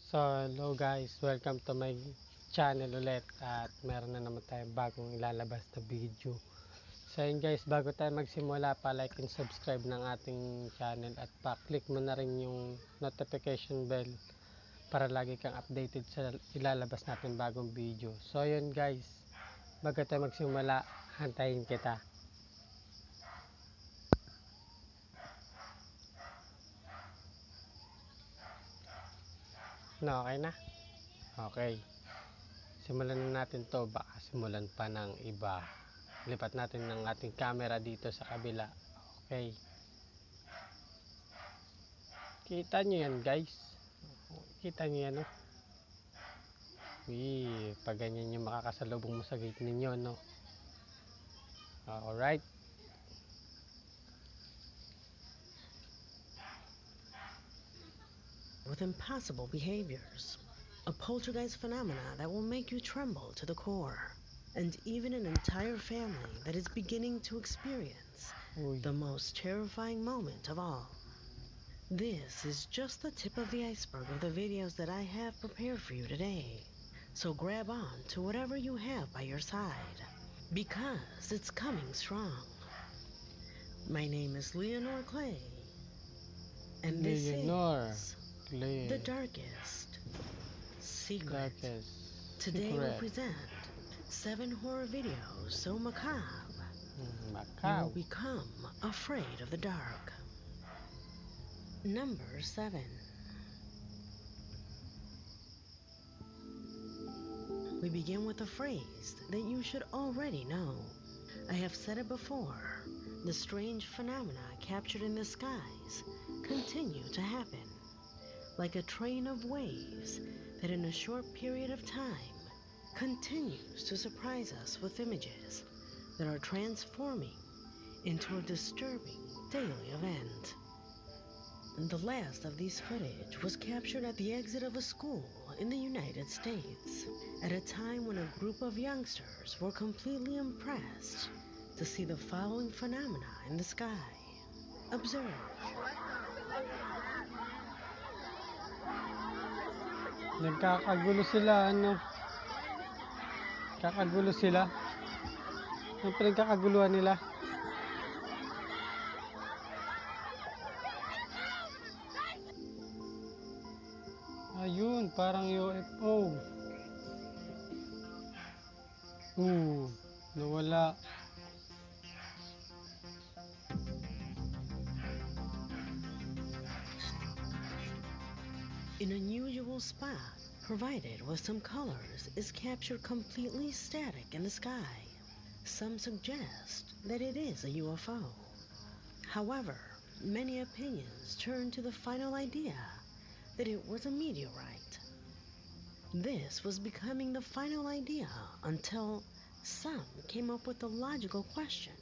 So, hello guys, welcome to my channel ulit at meron na naman tayong bagong ilalabas na video. So yun guys, bago tayo magsimula, pa-like and subscribe ng ating channel at pa-click mo na rin yung notification bell para lagi kang updated sa ilalabas natin bagong video. So yun guys, bago tayo magsimula, hantayin kita. No, okay na? Okay. Simulan na natin to, baka simulan pa ng iba. Lipat natin ng ating camera dito sa kabila. Okay. Kita nyo yan guys. Kita nyo yan, no? Pag ganyan yung makakasalubong mo sa gate ninyo, no? Alright. With impossible behaviors, a poltergeist phenomena that will make you tremble to the core, and even an entire family that is beginning to experience the most terrifying moment of all. This is just the tip of the iceberg of the videos that I have prepared for you today, so grab on to whatever you have by your side, because it's coming strong. My name is Leonor Clay, and this is The Darkest Secret. Today we'll present 7 horror videos so macabre you will become afraid of the dark. Number 7. We begin with a phrase that you should already know. I have said it before. The strange phenomena captured in the skies continue to happen, like a train of waves that in a short period of time continues to surprise us with images that are transforming into a disturbing daily event. The last of these footage was captured at the exit of a school in the United States at a time when a group of youngsters were completely impressed to see the following phenomena in the sky. Observe. Nagkakagulo sila, ano? Kakagulo sila. Ano pinagkakaguluhan nila? Ayun, parang UFO. Nawala. An unusual spot provided with some colors is captured completely static in the sky. Some suggest that it is a UFO. However, many opinions turn to the final idea that it was a meteorite. This was becoming the final idea until some came up with the logical question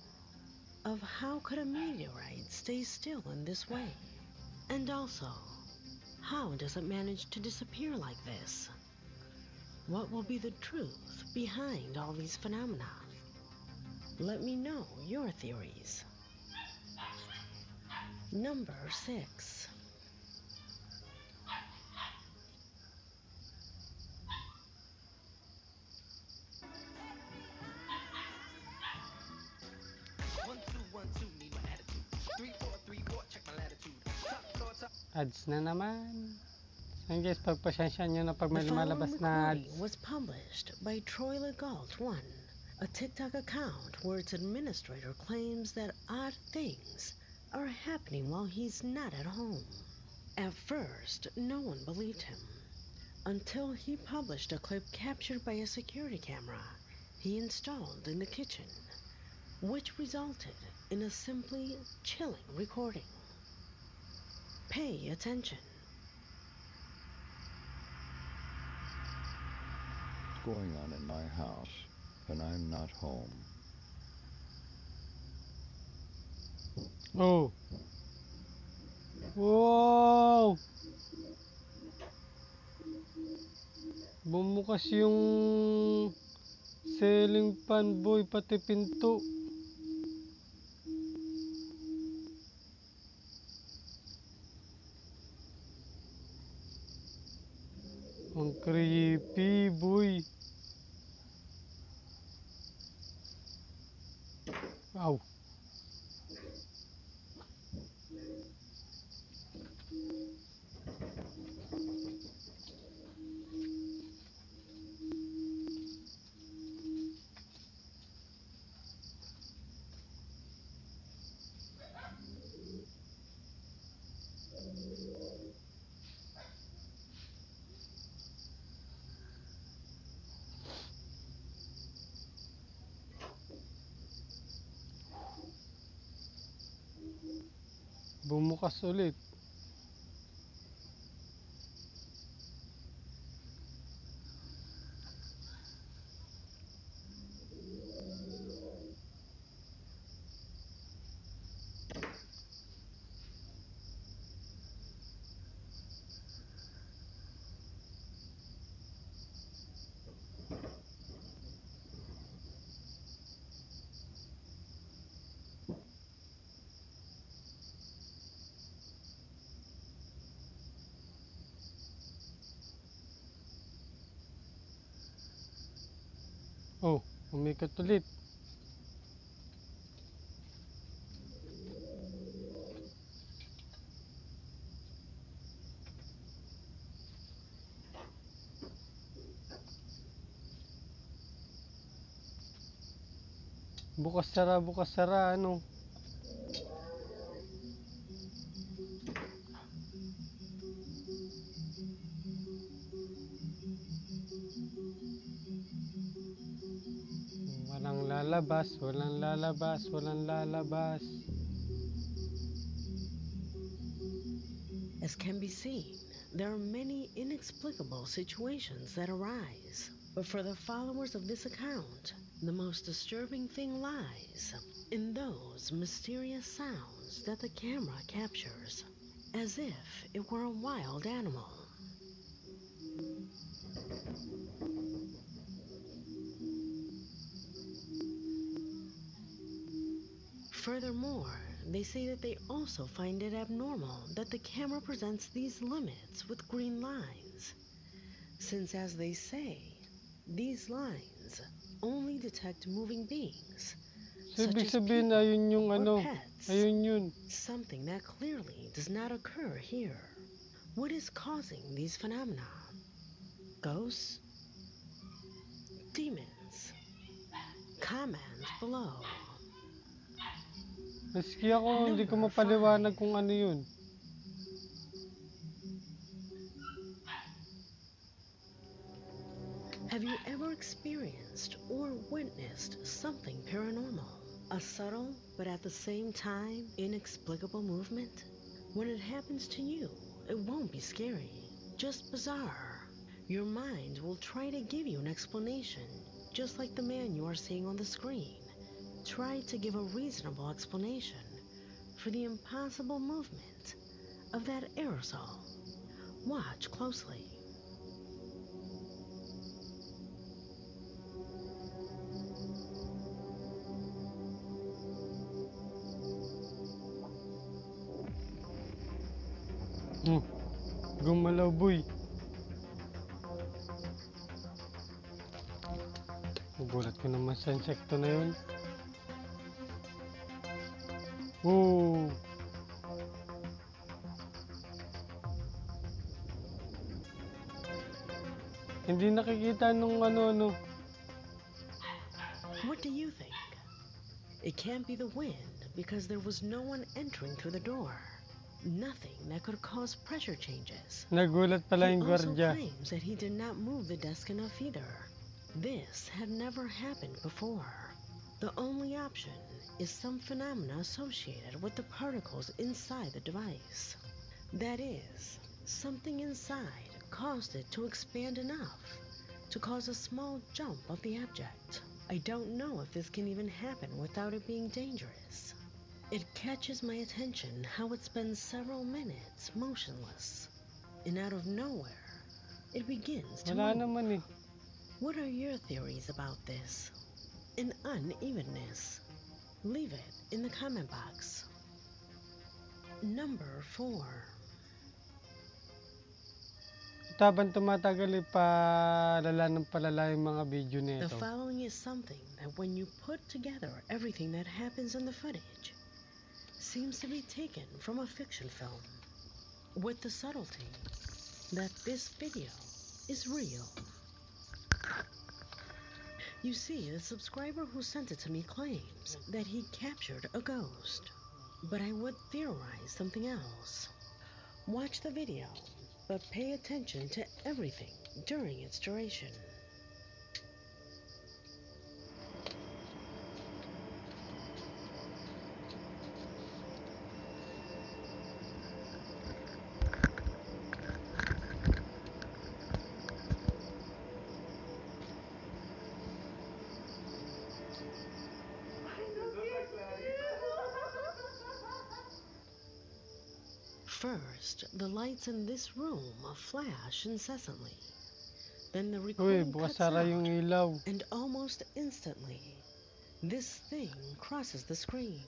of how could a meteorite stay still in this way? And also, how does it manage to disappear like this? What will be the truth behind all these phenomena? Let me know your theories. Number 6. Ads na naman. So guys, pagpasensya nyo na pag may The lumalabas following na recording ads. was published by Troy Legault1, a TikTok account where its administrator claims that odd things are happening while he's not at home. At first, no one believed him, until he published a clip captured by a security camera he installed in the kitchen, which resulted in a simply chilling recording. Pay attention. What's going on in my house when I'm not home? Oh. Wow! Bumukas yung ceiling fan, boy, pati pinto. Ang creepy, boy. Ow. Bumukas ulit. Oh, umikot ulit. Bukas sara, ano. Walang lalabas, walang lalabas, walang lalabas. As can be seen, there are many inexplicable situations that arise. But for the followers of this account, the most disturbing thing lies in those mysterious sounds that the camera captures, as if it were a wild animal. Furthermore, they say that they also find it abnormal that the camera presents these limits with green lines, since, as they say, these lines only detect moving beings, So, such ibig as sabihin, people ayun yung or ano. pets, Ayun yun. something that clearly does not occur here. What is causing these phenomena? Ghosts? Demons? Comment below. Maski ako, hindi ko Number mapaliwanag 5. kung ano yun. Have you ever experienced or witnessed something paranormal? A subtle, but at the same time, inexplicable movement? When it happens to you, it won't be scary, just bizarre. Your mind will try to give you an explanation, just like the man you are seeing on the screen. Try to give a reasonable explanation for the impossible movement of that aerosol. Watch closely. Gumalaw, boy. Nagulat ko naman sa insekto na yun. Oh. Hindi nakikita nung ano. What do you think? It can't be the wind because there was no one entering through the door. Nothing that could cause pressure changes. Nagulat pala He yung also gwardiya. claims that he did not move the desk enough either. This had never happened before. The only option is some phenomena associated with the particles inside the device. That is, something inside caused it to expand enough to cause a small jump of the object. I don't know if this can even happen without it being dangerous. It catches my attention how it spends several minutes motionless, and out of nowhere, it begins to Wala move. naman eh. What are your theories about this? An unevenness? Leave it in the comment box. Number 4. Tabang tumatagal palala ng palala yung mga video The nito. following is something that when you put together everything that happens in the footage, seems to be taken from a fiction film, with the subtlety that this video is real. You see, the subscriber who sent it to me claims that he captured a ghost, but I would theorize something else. Watch the video, but pay attention to everything during its duration. First, the lights in this room flash incessantly. Then the Uy, recording bukas cuts sara out, yung ilaw. and almost instantly, this thing crosses the screen.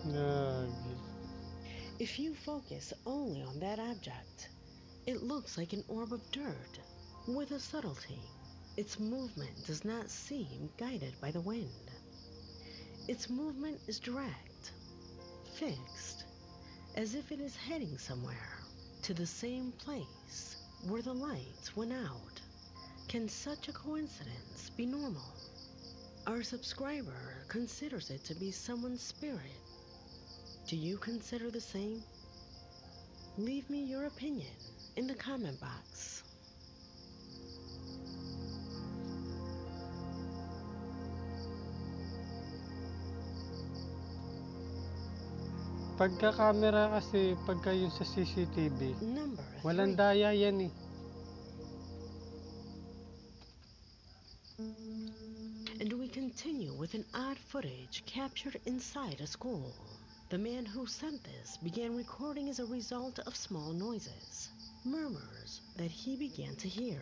Gagi. If you focus only on that object, it looks like an orb of dirt with a subtlety. Its movement does not seem guided by the wind. Its movement is direct, fixed, as if it is heading somewhere, to the same place where the lights went out. Can such a coincidence be normal? Our subscriber considers it to be someone's spirit. Do you consider the same? Leave me your opinion in the comment box. Pagka camera kasi, pagka yun sa CCTV, Number walang 3. daya yan eh. And we continue with an odd footage captured inside a school. The man who sent this began recording as a result of small noises, murmurs that he began to hear.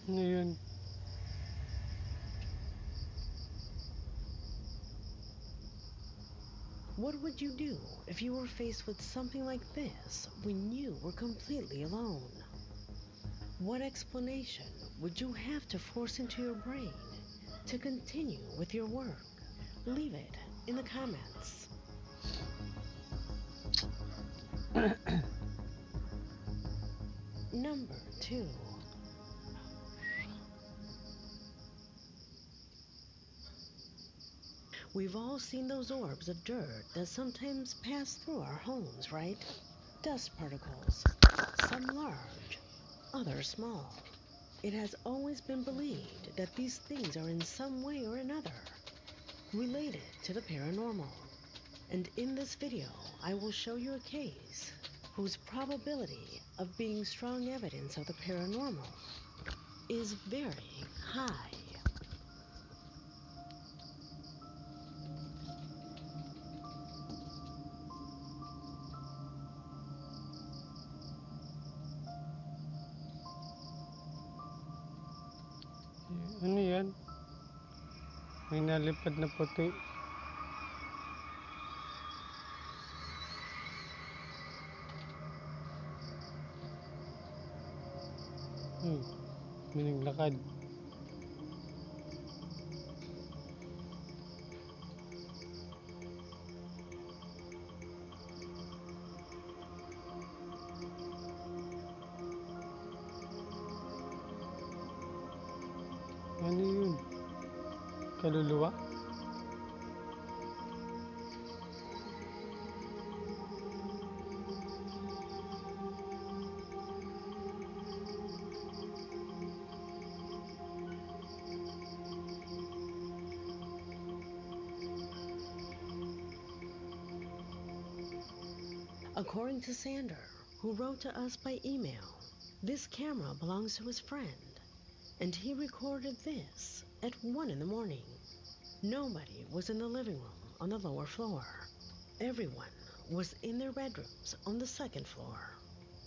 Ano yun? What would you do if you were faced with something like this when you were completely alone? What explanation would you have to force into your brain to continue with your work? Leave it in the comments. Number 2. We've all seen those orbs of dirt that sometimes pass through our homes, right? Dust particles, some large, others small. It has always been believed that these things are in some way or another related to the paranormal. And in this video, I will show you a case whose probability of being strong evidence of the paranormal is very high. Ano yan? May nalipad na puti. May naglakad. Ano yun? Kaluluwa? According to Sander, who wrote to us by email, this camera belongs to his friend, and he recorded this at 1 in the morning. Nobody was in the living room on the lower floor. Everyone was in their bedrooms on the second floor.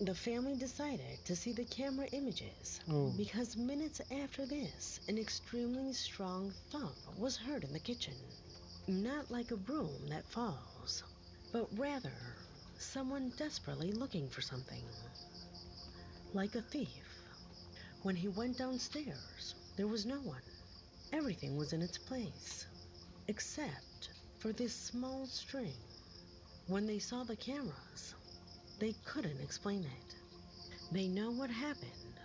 The family decided to see the camera images because minutes after this, an extremely strong thump was heard in the kitchen. Not like a broom that falls, but rather someone desperately looking for something. Like a thief. When he went downstairs, there was no one. Everything was in its place, except for this small string. When they saw the cameras, they couldn't explain it. They know what happened.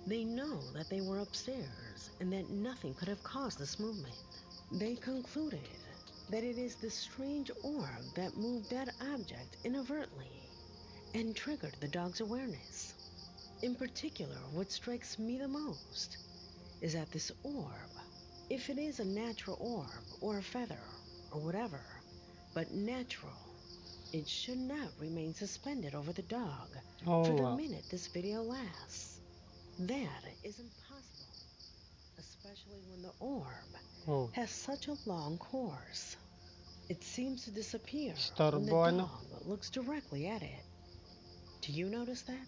They know that they were upstairs and that nothing could have caused this movement. They concluded that it is the strange orb that moved that object inadvertently and triggered the dog's awareness. In particular, what strikes me the most is that this orb, if it is a natural orb or a feather or whatever, but natural, it should not remain suspended over the dog for the minute this video lasts. That is impossible, especially when the orb has such a long course. It seems to disappear when the dog looks directly at it. Do you notice that?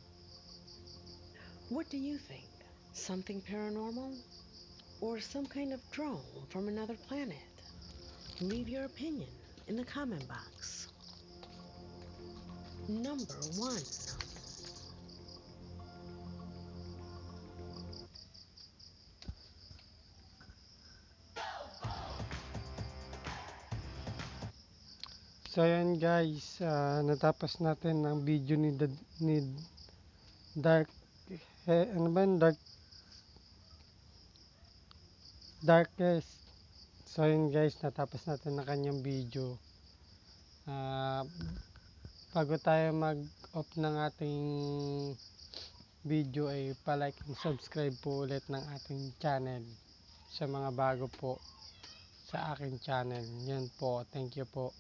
What do you think? Something paranormal? Or some kind of drone from another planet? Leave your opinion in the comment box. Number 1. So ayan guys, natapos natin ang video ni Dark ano ba yun? Darkest. So ayan guys, natapos natin ang kanyang video. Bago tayo mag-off ng ating video ay pa-like and subscribe po ulit ng ating channel sa mga bago po sa aking channel. Yan po, thank you po.